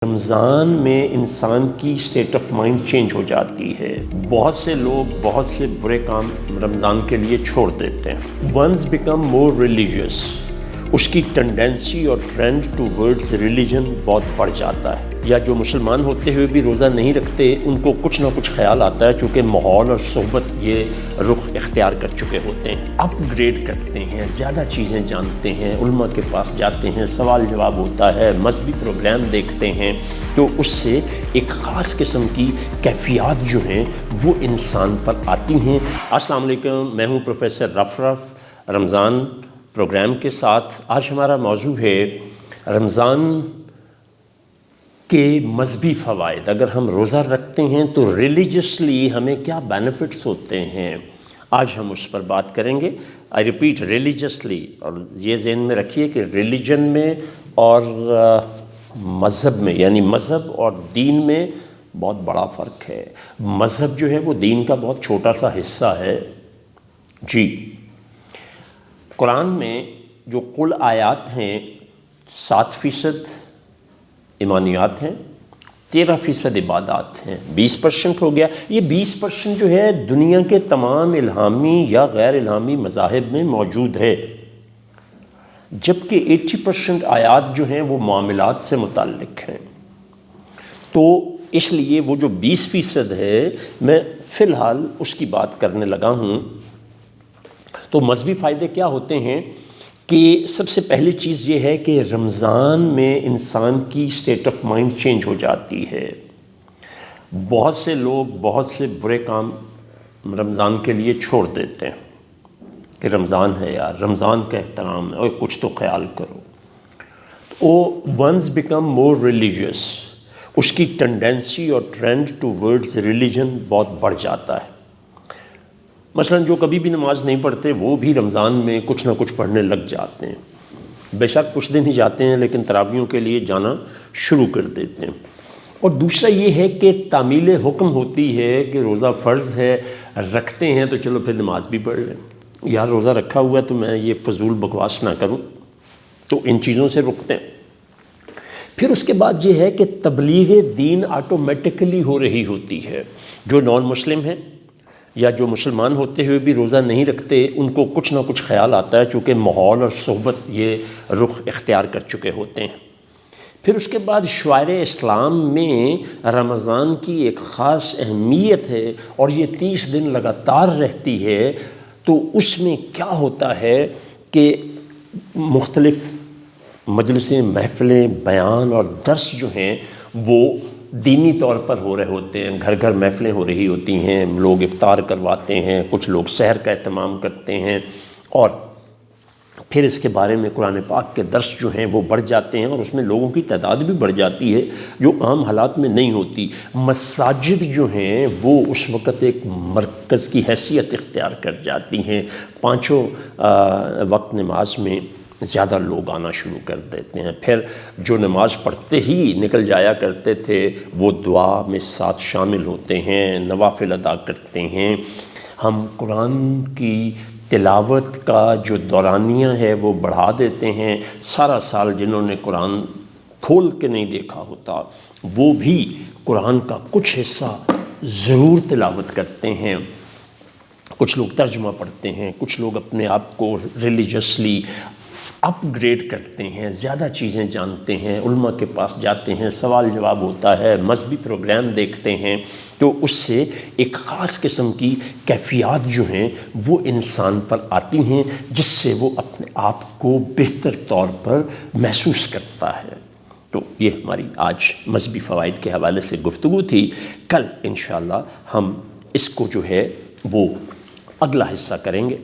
رمضان میں انسان کی اسٹیٹ آف مائنڈ چینج ہو جاتی ہے۔ بہت سے لوگ بہت سے برے کام رمضان کے لیے چھوڑ دیتے ہیں۔ ونس بیکم مور ریلیجیس، اس کی ٹینڈنسی اور ٹرینڈ ٹو ورڈز ریلیجن بہت بڑھ جاتا ہے۔ یا جو مسلمان ہوتے ہوئے بھی روزہ نہیں رکھتے، ان کو کچھ نہ کچھ خیال آتا ہے، چونکہ ماحول اور صحبت یہ رخ اختیار کر چکے ہوتے ہیں۔ اپ گریڈ کرتے ہیں، زیادہ چیزیں جانتے ہیں، علماء کے پاس جاتے ہیں، سوال جواب ہوتا ہے، مذہبی پروگرام دیکھتے ہیں، تو اس سے ایک خاص قسم کی کیفیات جو ہیں وہ انسان پر آتی ہیں۔ السلام علیکم، میں ہوں پروفیسر رفرف رمضان پروگرام کے ساتھ۔ آج ہمارا موضوع ہے رمضان کے مذہبی فوائد۔ اگر ہم روزہ رکھتے ہیں تو ریلیجسلی ہمیں کیا بینیفٹس ہوتے ہیں، آج ہم اس پر بات کریں گے۔ آئی ریپیٹ، ریلیجسلی، اور یہ ذہن میں رکھیے کہ ریلیجن میں اور مذہب میں، یعنی مذہب اور دین میں بہت بڑا فرق ہے۔ مذہب جو ہے وہ دین کا بہت چھوٹا سا حصہ ہے۔ جی، قرآن میں جو کل آیات ہیں 7% ایمانیات ہیں، 13% عبادات ہیں، 20% ہو گیا۔ یہ 20% جو ہے دنیا کے تمام الہامی یا غیر الہامی مذاہب میں موجود ہے، جبکہ 80% آیات جو ہیں وہ معاملات سے متعلق ہیں۔ تو اس لیے وہ جو 20% ہے، میں فی الحال اس کی بات کرنے لگا ہوں۔ تو مذہبی فائدے کیا ہوتے ہیں کہ سب سے پہلی چیز یہ ہے کہ رمضان میں انسان کی اسٹیٹ آف مائنڈ چینج ہو جاتی ہے۔ بہت سے لوگ بہت سے برے کام رمضان کے لیے چھوڑ دیتے ہیں کہ رمضان ہے یار، رمضان کا احترام ہے، اور کچھ تو خیال کرو۔ وہ ونس بیکم مور ریلیجیس، اس کی ٹینڈنسی اور ٹرینڈ ٹو ورڈز ریلیجن بہت بڑھ جاتا ہے۔ مثلا جو کبھی بھی نماز نہیں پڑھتے، وہ بھی رمضان میں کچھ نہ کچھ پڑھنے لگ جاتے ہیں۔ بے شک کچھ دن ہی جاتے ہیں، لیکن تراویحوں کے لیے جانا شروع کر دیتے ہیں۔ اور دوسرا یہ ہے کہ تعمیل حکم ہوتی ہے کہ روزہ فرض ہے، رکھتے ہیں تو چلو پھر نماز بھی پڑھ لیں۔ یار روزہ رکھا ہوا ہے تو میں یہ فضول بکواس نہ کروں، تو ان چیزوں سے رکتے ہیں۔ پھر اس کے بعد یہ ہے کہ تبلیغ دین آٹومیٹکلی ہو رہی ہوتی ہے۔ جو نان مسلم ہیں یا جو مسلمان ہوتے ہوئے بھی روزہ نہیں رکھتے، ان کو کچھ نہ کچھ خیال آتا ہے، چونکہ ماحول اور صحبت یہ رخ اختیار کر چکے ہوتے ہیں۔ پھر اس کے بعد شعائر اسلام میں رمضان کی ایک خاص اہمیت ہے، اور یہ 30 دن لگاتار رہتی ہے۔ تو اس میں کیا ہوتا ہے کہ مختلف مجلسیں، محفلیں، بیان اور درس جو ہیں وہ دینی طور پر ہو رہے ہوتے ہیں۔ گھر گھر محفلیں ہو رہی ہوتی ہیں، لوگ افطار کرواتے ہیں، کچھ لوگ سحر کا اہتمام کرتے ہیں، اور پھر اس کے بارے میں قرآن پاک کے درس جو ہیں وہ بڑھ جاتے ہیں، اور اس میں لوگوں کی تعداد بھی بڑھ جاتی ہے جو عام حالات میں نہیں ہوتی۔ مساجد جو ہیں وہ اس وقت ایک مرکز کی حیثیت اختیار کر جاتی ہیں۔ 5 وقت نماز میں زیادہ لوگ آنا شروع کر دیتے ہیں۔ پھر جو نماز پڑھتے ہی نکل جایا کرتے تھے، وہ دعا میں ساتھ شامل ہوتے ہیں، نوافل ادا کرتے ہیں۔ ہم قرآن کی تلاوت کا جو دورانیہ ہے وہ بڑھا دیتے ہیں۔ سارا سال جنہوں نے قرآن کھول کے نہیں دیکھا ہوتا، وہ بھی قرآن کا کچھ حصہ ضرور تلاوت کرتے ہیں۔ کچھ لوگ ترجمہ پڑھتے ہیں، کچھ لوگ اپنے آپ کو ریلیجسلی اپ گریڈ کرتے ہیں، زیادہ چیزیں جانتے ہیں، علماء کے پاس جاتے ہیں، سوال جواب ہوتا ہے، مذہبی پروگرام دیکھتے ہیں، تو اس سے ایک خاص قسم کی کیفیات جو ہیں وہ انسان پر آتی ہیں، جس سے وہ اپنے آپ کو بہتر طور پر محسوس کرتا ہے۔ تو یہ ہماری آج مذہبی فوائد کے حوالے سے گفتگو تھی۔ کل انشاءاللہ ہم اس کو جو ہے وہ اگلا حصہ کریں گے۔